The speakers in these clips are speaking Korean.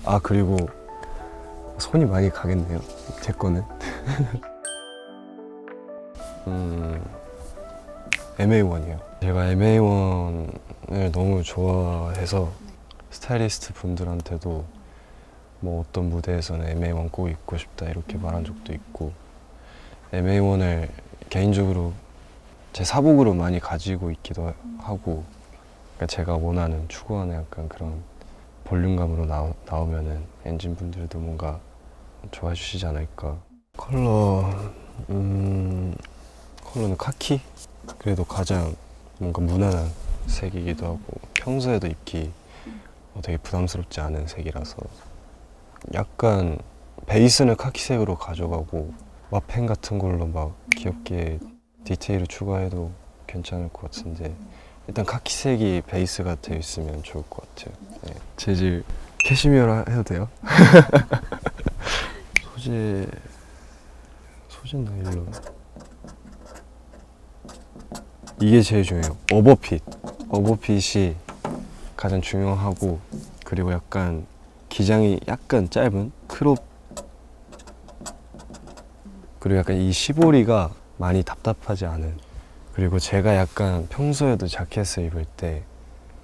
아 그리고 손이 많이 가겠네요. 제 거는. MA1이요. 제가 MA1을 너무 좋아해서 스타일리스트 분들한테도 뭐 어떤 무대에서는 MA1 꼭 입고 싶다 이렇게 말한 적도 있고, MA1을 개인적으로 제 사복으로 많이 가지고 있기도 하고, 그러니까 제가 원하는 추구하는 약간 그런 볼륨감으로 나오면은 엔진 분들도 뭔가 좋아해 주시지 않을까. 컬러는 카키? 그래도 가장 뭔가 무난한 색이기도 하고 평소에도 입기 되게 부담스럽지 않은 색이라서, 약간 베이스는 카키색으로 가져가고 와펜 같은 걸로 막 귀엽게 디테일을 추가해도 괜찮을 것 같은데, 일단 카키색이 베이스가 되어 있으면 좋을 것 같아요. 네. 재질 캐시미어라 해도 돼요? 소재 나일론. 이게 제일 중요해요. 어버핏이 가장 중요하고, 그리고 약간 기장이 약간 짧은 크롭, 그리고 약간 이 시보리가 많이 답답하지 않은, 그리고 제가 약간 평소에도 자켓을 입을 때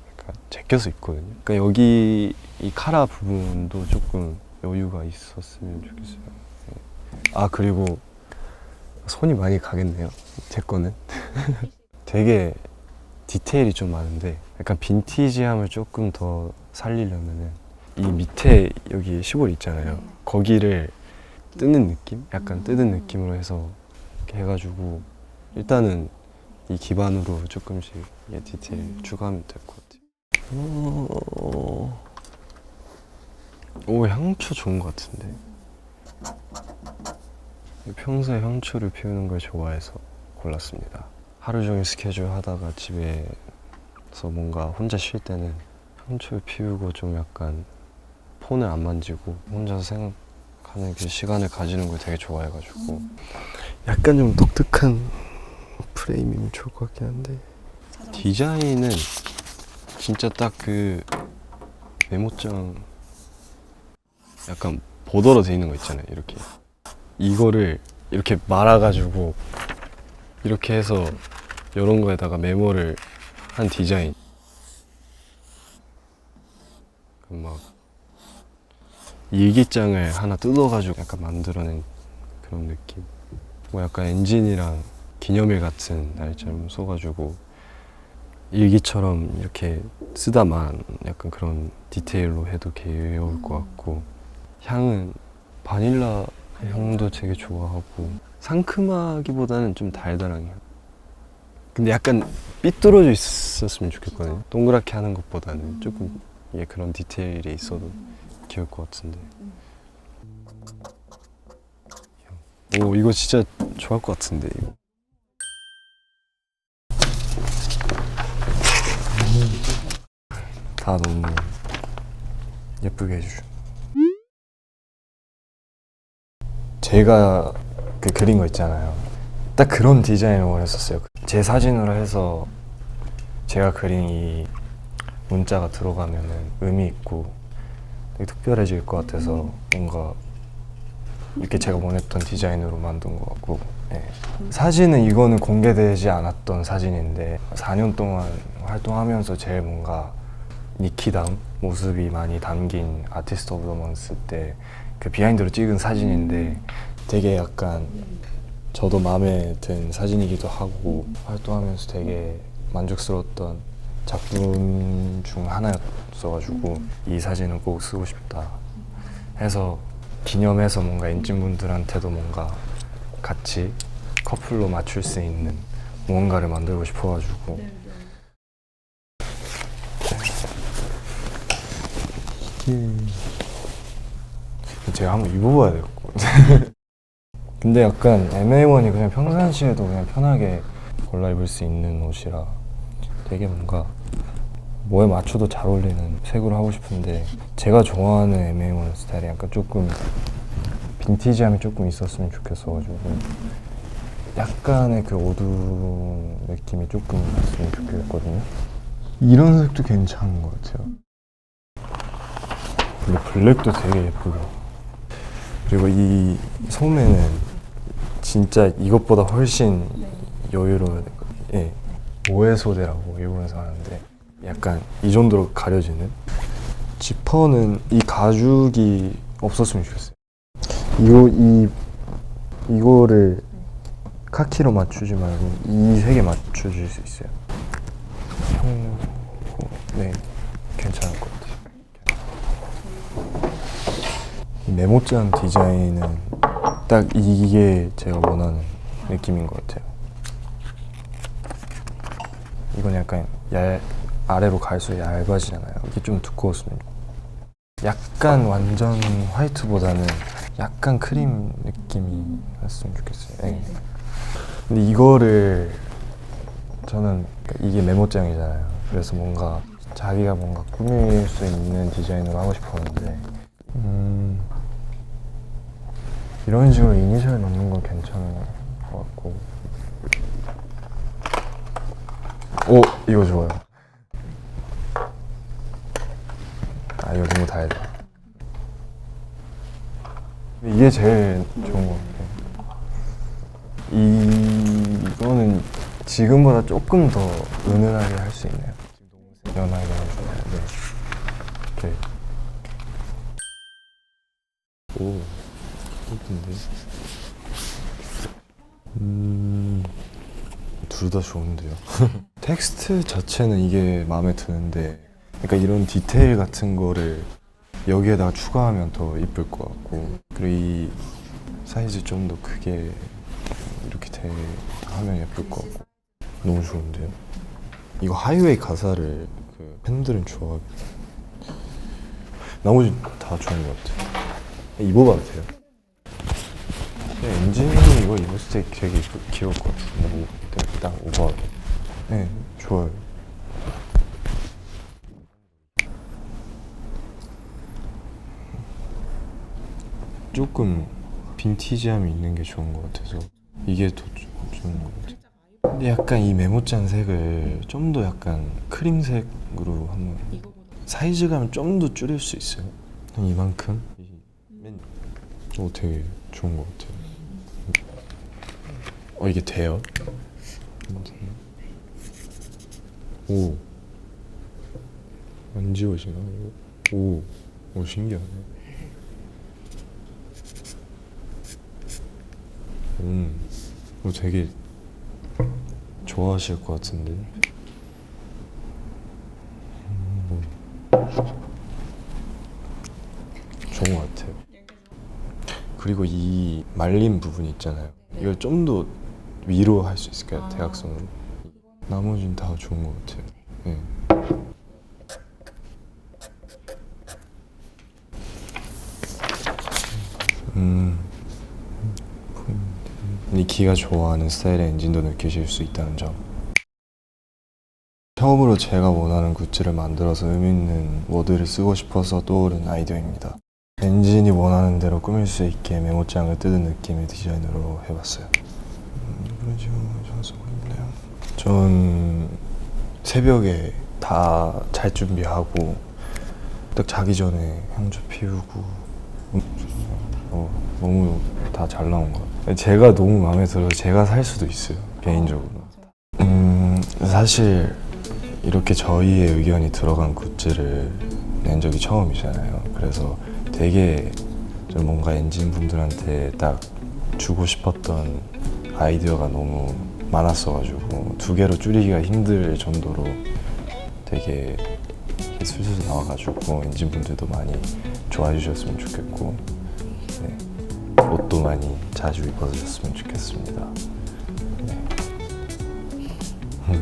약간 제껴서 입거든요. 그러니까 여기 이 카라 부분도 조금 여유가 있었으면 좋겠어요. 네. 아 그리고 손이 많이 가겠네요. 제 거는. 되게 디테일이 좀 많은데, 약간 빈티지함을 조금 더 살리려면은 이 밑에 여기 시볼 있잖아요. 거기를 뜯는 느낌? 약간 뜯는 느낌으로 해서 이렇게 해가지고, 일단은 이 기반으로 조금씩 디테일 추가하면 될 것 같아요. 오, 향초 좋은 것 같은데. 평소에 향초를 피우는 걸 좋아해서 골랐습니다. 하루 종일 스케줄 하다가 집에서 뭔가 혼자 쉴 때는 향초를 피우고 좀 약간 폰을 안 만지고 혼자서 생각하는 그 시간을 가지는 걸 되게 좋아해가지고, 약간 좀 독특한 프레임이면 좋을 것 같긴 한데, 디자인은 진짜 딱 그 메모장 약간 보더로 돼 있는 거 있잖아요. 이렇게 이거를 이렇게 말아가지고 이렇게 해서 이런 거에다가 메모를 한 디자인. 막 일기장을 하나 뜯어가지고 약간 만들어낸 그런 느낌. 뭐 약간 엔진이랑 기념일 같은 날짜를 써가지고 일기처럼 이렇게 쓰다만 약간 그런 디테일로 해도 귀여울 것 같고, 향은 바닐라 향도 되게 좋아하고, 상큼하기보다는 좀 달달한 향. 근데 약간 삐뚤어져 있었으면 좋겠거든요. 동그랗게 하는 것보다는 조금 이게 그런 디테일이 있어도 귀여울 것 같은데. 오, 이거 진짜 좋아할 것 같은데 이거. 다 너무 예쁘게 해주죠. 제가 그 그린 거 있잖아요. 딱 그런 디자인을 원했었어요. 제 사진으로 해서 제가 그린 이 문자가 들어가면은 의미 있고 되게 특별해질 것 같아서 뭔가 이렇게 제가 원했던 디자인으로 만든 것 같고, 네. 사진은 이거는 공개되지 않았던 사진인데 4년 동안 활동하면서 제일 뭔가 니키다운 모습이 많이 담긴 아티스트 오브 더 먼스 때 그 비하인드로 찍은 사진인데, 되게 약간 저도 마음에 든 사진이기도 하고 활동하면서 되게 만족스러웠던 작품 중 하나였어가지고 이 사진은 꼭 쓰고 싶다 해서 기념해서 뭔가 엔진분들한테도 뭔가 같이 커플로 맞출 수 있는 무언가를 만들고 싶어가지고. 이게 제가 한번 입어봐야 될 것 같아요. 근데 약간 MA1이 그냥 평상시에도 그냥 편하게 골라 입을 수 있는 옷이라 되게 뭔가 뭐에 맞춰도 잘 어울리는 색으로 하고 싶은데, 제가 좋아하는 MA1 스타일이 약간 조금 빈티지함이 조금 있었으면 좋겠어가지고 약간의 그 어두운 느낌이 조금 났으면 좋겠거든요. 이런 색도 괜찮은 것 같아요. 근데 블랙도 되게 예쁘고, 그리고 이 소매는 진짜 이것보다 훨씬 여유로워야 될 것 같아요. 예. 오해소대라고 일본에서 하는데 약간 이 정도로 가려지는. 지퍼는 이 가죽이 없었으면 좋겠어요. 이거를 카키로 맞추지 말고 이 색에 맞춰줄 수 있어요. 네, 괜찮을 것 같아요. 이 메모장 디자인은 딱 이게 제가 원하는 느낌인 것 같아요. 이건 약간 아래로 갈수록 얇아지잖아요. 이게 좀 두꺼웠으면 약간 완전 화이트보다는 약간 크림 느낌이 났으면 좋겠어요. 네. 근데 이거를 저는 이게 메모장이잖아요. 그래서 뭔가 자기가 뭔가 꾸밀 수 있는 디자인으로 하고 싶었는데 이런 식으로 이니셜 넣는 건 괜찮은 것 같고. 오! 이거 좋아요. 아, 이거 너무 달다. 이게 제일 좋은 것 같아요. 이거는 지금보다 조금 더 은은하게 할 수 있네요. 연하게 해주고. 네. 이렇게. 오, 예쁜데? 둘 다 좋은데요. 텍스트 자체는 이게 마음에 드는데, 그러니까 이런 디테일 같은 거를 여기에다가 추가하면 더 이쁠 것 같고, 그리고 이 사이즈 좀 더 크게 이렇게 하면 예쁠 것 같고. 너무 좋은데요? 이거 하이웨이 가사를 그 팬들은 좋아하겠다. 나머지 다 좋은 것 같아요. 입어봐도 돼요? 엔진이 이거 입었을 때 되게 귀여울 것 같은데. 뭐, 딱 오버하게. 네, 좋아요. 조금 빈티지함이 있는 게 좋은 것 같아서 이게 더 좋은 것 같아요. 근데 약간 이 메모장 색을 좀 더 약간 크림색으로 한번 사이즈감을 좀 더 줄일 수 있어요. 한 이만큼? 되게 좋은 것 같아요. 이게 돼요? 오, 안 지워지나 이거? 오, 신기하네. 되게 좋아하실 것 같은데. 좋은 것 같아요. 그리고 이 말린 부분 있잖아요. 이걸 좀 더 위로 할 수 있을까요? 대각선으로. 나머지는 다 좋은 것 같아요. 네. 니키가 좋아하는 스타일의 엔진도 느끼실 수 있다는 점. 처음으로 제가 원하는 굿즈를 만들어서 의미있는 워드를 쓰고 싶어서 떠오른 아이디어입니다. 엔진이 원하는 대로 꾸밀 수 있게 메모장을 뜯은 느낌의 디자인으로 해봤어요. 그런 식으로 쓰고 있네요. 전 새벽에 다 잘 준비하고 딱 자기 전에 향초 피우고 너무 다 잘 나온 것 같아요. 제가 너무 마음에 들어서 제가 살 수도 있어요, 개인적으로. 사실 이렇게 저희의 의견이 들어간 굿즈를 낸 적이 처음이잖아요. 그래서 되게 좀 뭔가 엔진 분들한테 딱 주고 싶었던 아이디어가 너무 많았어가지고 2개로 줄이기가 힘들 정도로 되게 술술 나와가지고 엔진 분들도 많이 좋아해 주셨으면 좋겠고, 네. 옷도 많이 자주 입어주셨으면 좋겠습니다. 네.